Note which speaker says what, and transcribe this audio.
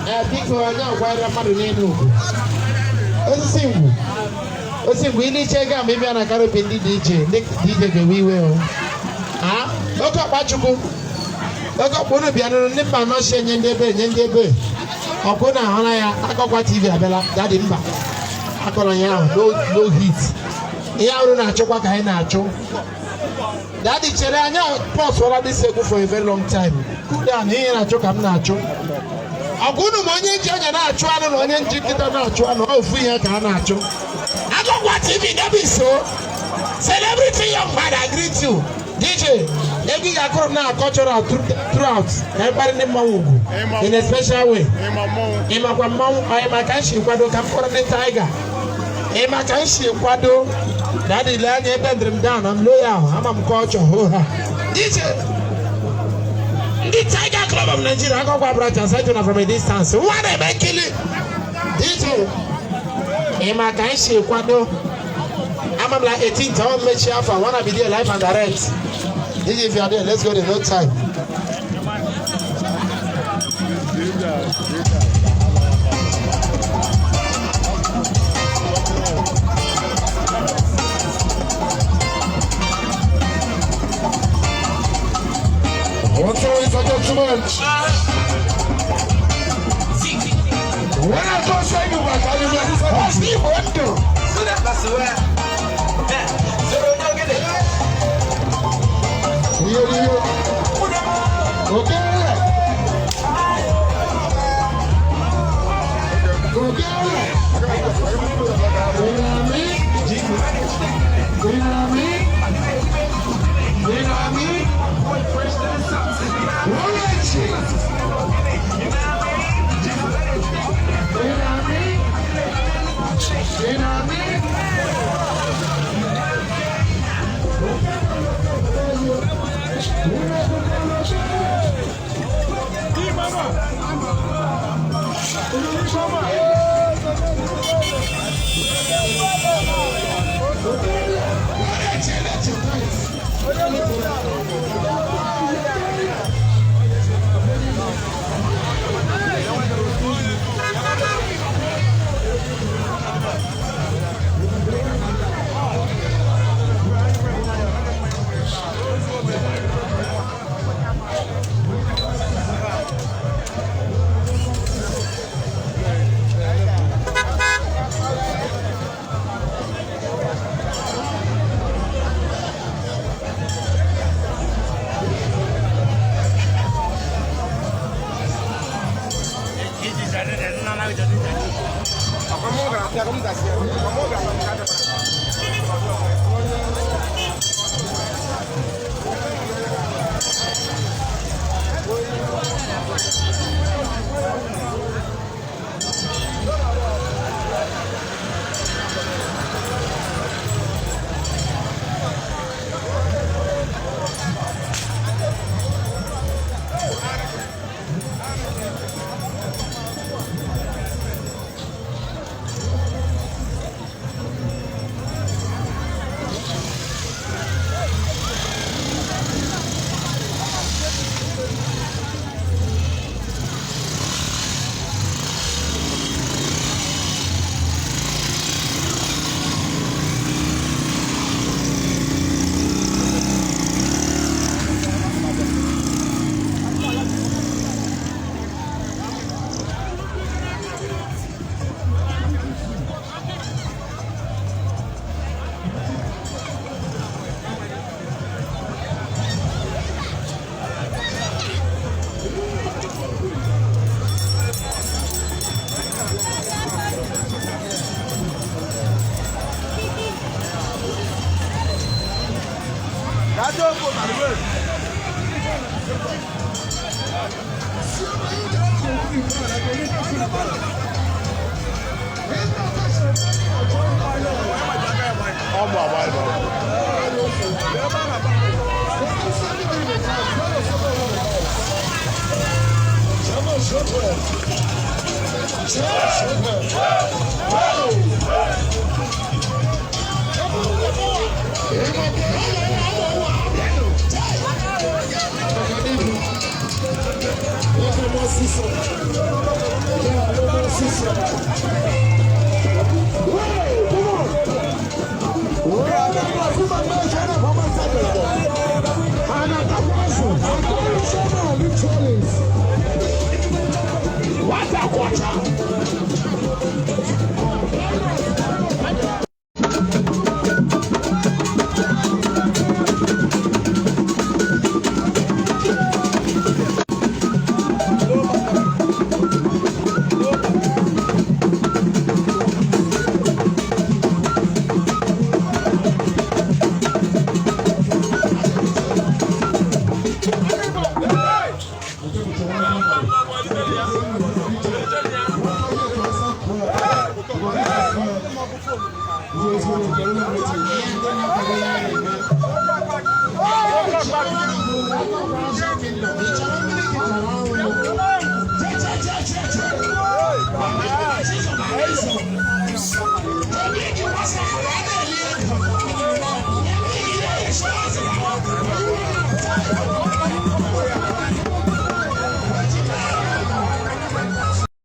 Speaker 1: I think we are now quite a money. Osi gwili chega maybe ana karo pendi DJ ge wiwe o. Ah, oko pachuku. Oko bono biano ni pa no she nyendebe. Okona hana ya akokwa TV abela daddy mba. Akona ya no hit. Iya uru na achokwa ka anyị na-achụ. Daddy chere anya pause wala this ego for a very long time. Cool down here na achọ ka m na-achụ. Ọgụnụ ma onye nji anya na-achụ anụ na onye nji nkịta na-achụ anụ ofu ihe ka a na-achụ. Akokwa TV no be so. Celebrity young man I greet you. DJ, egi ga-akọrọ na cultural throughout. Everybody name mmanwụ in a special way. Ịmakwa mmanwụ ọ ịma ka nshi kwado ka m kọrọ ndị tiger. Ịma ka nshi kwado Daddy land ebe ndrim down. I'm loyal. I'm culture. DJ, the Tiger Club of Nigeria. I go grab branch and sight from a distance. What am I killing? DJ, Emma can she kwado? I'm like 18. I want make sure I wanna be there live and direct. DJ, if you are there, let's go. There's no time. What's always a judgment? When I don't say you back, I will what's the window? So that's where. So don't get it. Okay.
Speaker 2: Ura!